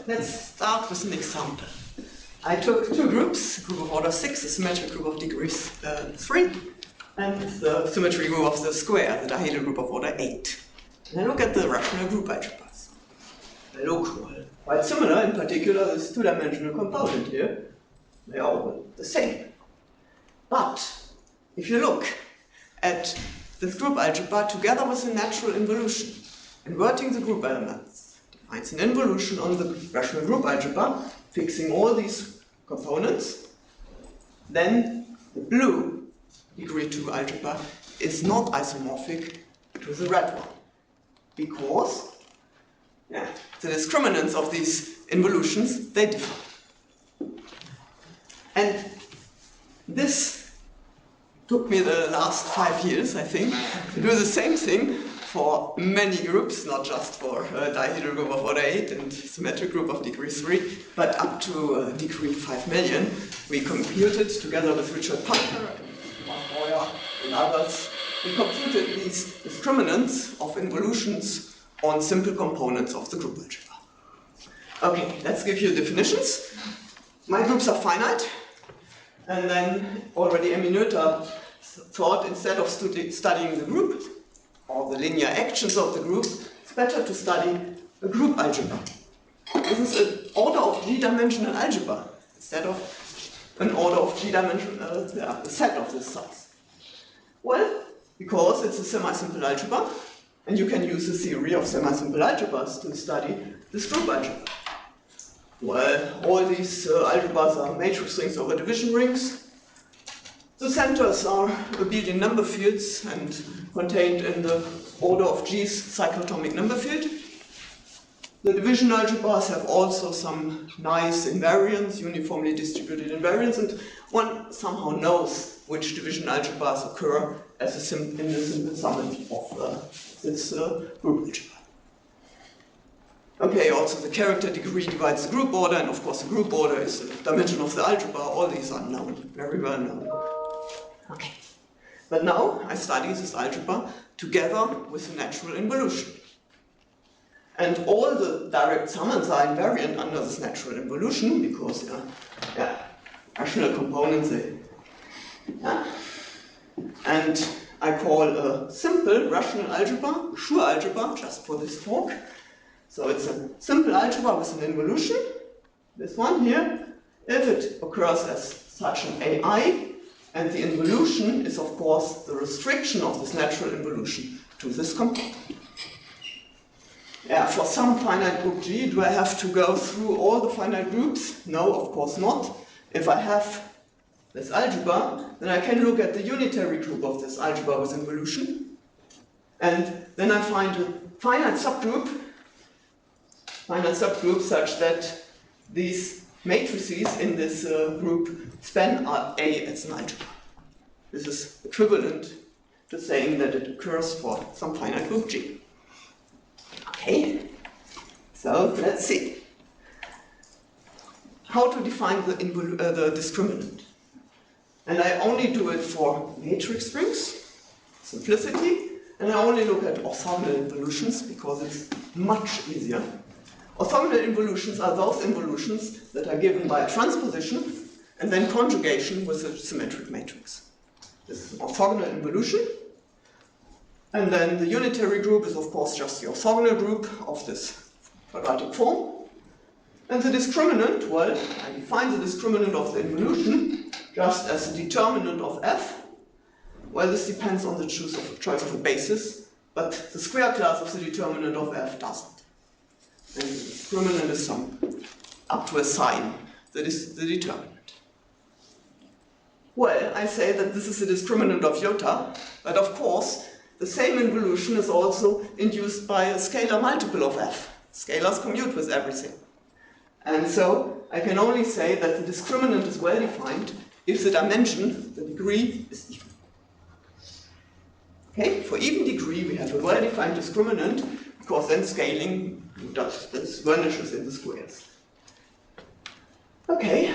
let's start with an example. I took two groups, a group of order 6, a symmetric group of degrees 3, and the symmetry group of the square, the dihedral group of order 8. And I look at the rational group algebras. They look quite similar, in particular this two-dimensional component here. They are all the same. But if you look at this group algebra together with a natural involution, inverting the group elements defines an involution on the rational group algebra, fixing all these components, then the blue degree 2 algebra is not isomorphic to the red one, because the discriminants of these involutions, they differ. And this took me the last 5 years, I think, to do the same thing for many groups, not just for a dihedral group of order 8 and symmetric group of degree 3, but up to degree 5 million. We computed, together with Richard Putner and Breuer and others, we computed these discriminants of involutions on simple components of the group algebra. Okay, let's give you definitions. My groups are finite, and then already Emmy Noether thought instead of studying the group, or the linear actions of the group, it's better to study a group algebra. This is an order of G-dimensional algebra, instead of an order of G-dimensional, a set of this size. Well, because it's a semisimple algebra, and you can use the theory of semisimple algebras to study this group algebra. Well, all these algebras are matrix rings over division rings. The centers are abelian number fields and contained in the order of G's cyclotomic number field. The division algebras have also some nice invariants, uniformly distributed invariants, and one somehow knows which division algebras occur as in the simple summand of this group algebra. Okay, also the character degree divides the group order, and of course the group order is the dimension of the algebra. All these are known, very well known. Okay, but now I study this algebra together with a natural involution. And all the direct summands are invariant under this natural involution, because rational components, and I call a simple rational algebra, Schur algebra, just for this talk. So it's a simple algebra with an involution, this one here, if it occurs as such an AI, and the involution is of course the restriction of this natural involution to this component. Yeah, for some finite group G, do I have to go through all the finite groups? No, of course not. If I have this algebra, then I can look at the unitary group of this algebra with involution, and then I find a finite subgroup such that these matrices in this group span A as an algebra. This is equivalent to saying that it occurs for some finite group G. Okay, so let's see. How to define the discriminant. And I only do it for matrix rings, simplicity, and I only look at orthogonal involutions because it's much easier. Orthogonal involutions are those involutions that are given by a transposition and then conjugation with a symmetric matrix. This is an orthogonal involution. And then the unitary group is of course just the orthogonal group of this quadratic form. And the discriminant, well, I define the discriminant of the involution just as the determinant of f. Well, this depends on the choice of a basis, but the square class of the determinant of f doesn't. And the discriminant is some up to a sign that is the determinant. Well, I say that this is the discriminant of iota, but of course the same involution is also induced by a scalar multiple of f. Scalars commute with everything. And so I can only say that the discriminant is well defined if the dimension, the degree, is even. Okay, for even degree we have a well defined discriminant, because then scaling just vanishes in the squares. Okay,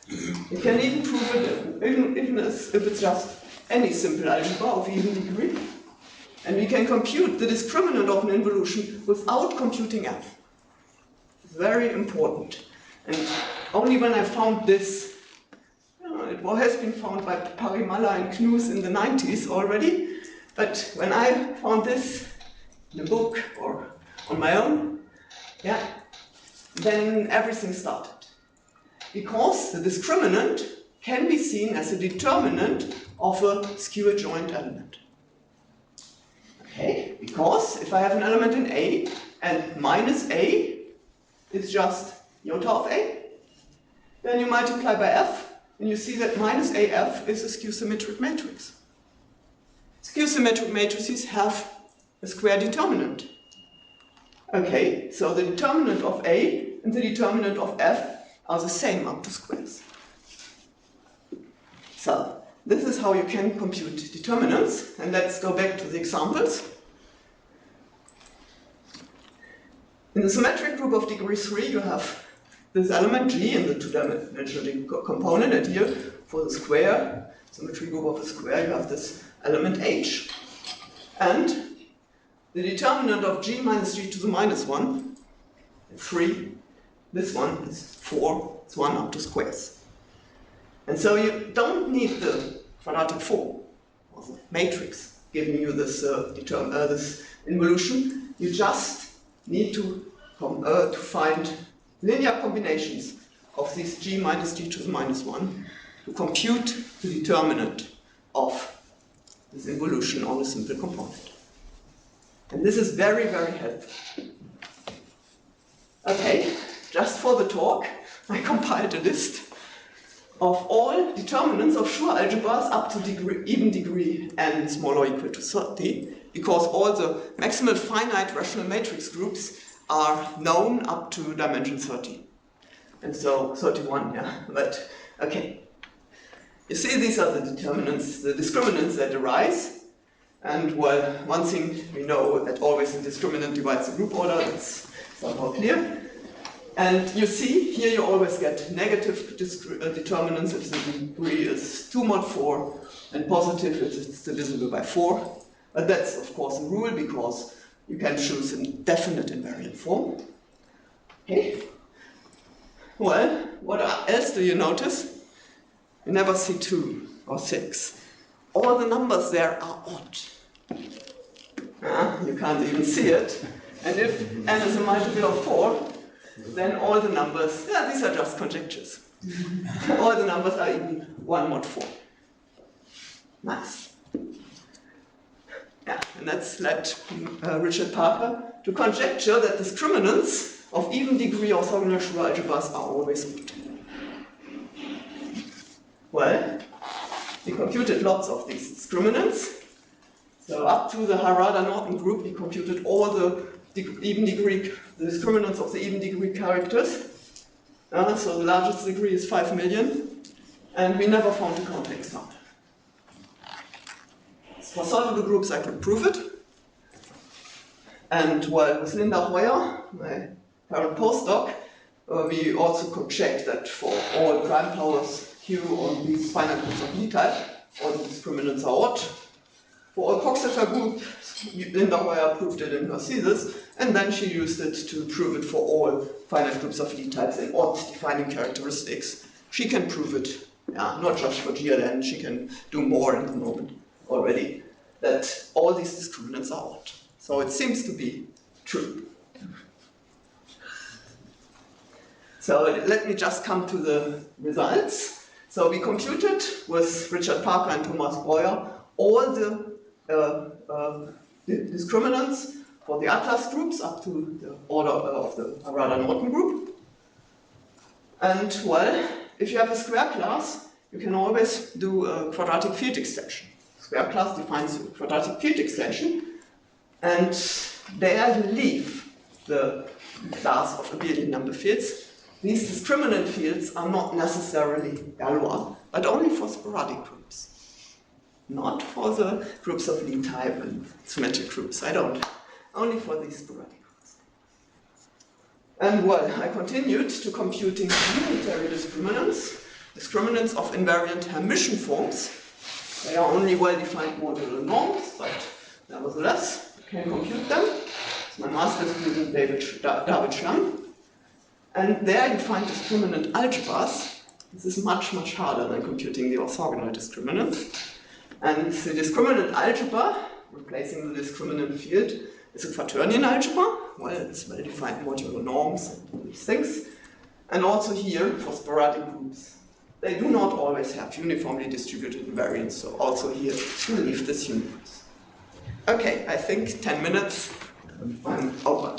you can even prove it even if it's just any simple algebra of even degree. And we can compute the discriminant of an involution without computing f. Very important. And only when I found this, it has been found by Parimala and Knus in the 90s already, but when I found this in a book or on my own, then everything started. Because the discriminant can be seen as a determinant of a skew-adjoint element. Okay, because if I have an element in A and minus A is just iota of A, then you multiply by F and you see that minus AF is a skew-symmetric matrix. Skew-symmetric matrices have a square determinant. Okay, so the determinant of A and the determinant of F are the same up to squares. So, this is how you can compute determinants, and let's go back to the examples. In the symmetric group of degree 3, you have this element G in the two-dimensional component, and here, for the square, symmetry group of a square, you have this element H. And the determinant of G minus G to the minus 1, 3, this one is 4, it's 1 up to squares. And so you don't need the quadratic form of the matrix giving you this, this involution. You just need to find linear combinations of these G minus G to the minus 1 to compute the determinant of this involution on a simple component. And this is very, very helpful. Okay, just for the talk, I compiled a list of all determinants of sure algebras up to even degree n small or equal to 30, because all the maximal finite rational matrix groups are known up to dimension 30. And so 31, but okay. You see, these are the determinants, the discriminants that arise. And well, one thing we know that always a discriminant divides the group order, that's somehow clear. And you see, here you always get negative determinants if the degree is 2 mod 4, and positive if it's divisible by 4. But that's, of course, a rule, because you can choose a definite invariant form. Okay. Well, what else do you notice? You never see 2 or 6. All the numbers there are odd. You can't even see it. And if n is a multiple of 4, then all the numbers, these are just conjectures. All the numbers are even 1 mod 4. Nice. And that's led Richard Parker to conjecture that discriminants of even degree orthogonal Schur algebras are always good. Well, we computed lots of these discriminants. So up to the Harada Norton group, we computed all the even degree, the discriminants of the even degree characters. So the largest degree is 5 million, and we never found a counterexample. For solvable groups, I could prove it. And well, with Linda Hoyer, my current postdoc, we also could check that for all prime powers Q on these finite groups of Lie type, all the discriminants are odd. For all Coxeter groups, Linda Hoyer proved it in her thesis, and then she used it to prove it for all finite groups of Lie types and odd defining characteristics. She can prove it, not just for GLN, she can do more in the moment already, that all these discriminants are odd. So it seems to be true. So let me just come to the results. So we computed with Richard Parker and Thomas Breuer all the discriminants for the Atlas groups up to the order of the Harada Norton group. And well, if you have a square class, you can always do a quadratic field extension. Square class defines a quadratic field extension, and there you leave the class of abelian number fields. These discriminant fields are not necessarily Galois, but only for sporadic groups. Not for the groups of Lie type and symmetric groups. I don't. Only for these sporadic groups. And well, I continued to computing unitary discriminants, discriminants of invariant Hermitian forms. They are only well-defined modular norms, but nevertheless, you can compute them. It's my master student, David Schlang. And there you find discriminant algebras. This is much, much harder than computing the orthogonal discriminants. And the discriminant algebra, replacing the discriminant field, is a quaternion algebra. Well, it's well-defined modular norms and all these things. And also here, for sporadic groups, they do not always have uniformly distributed invariants, so also here, you leave this universe. Okay, I think 10 minutes, I'm over.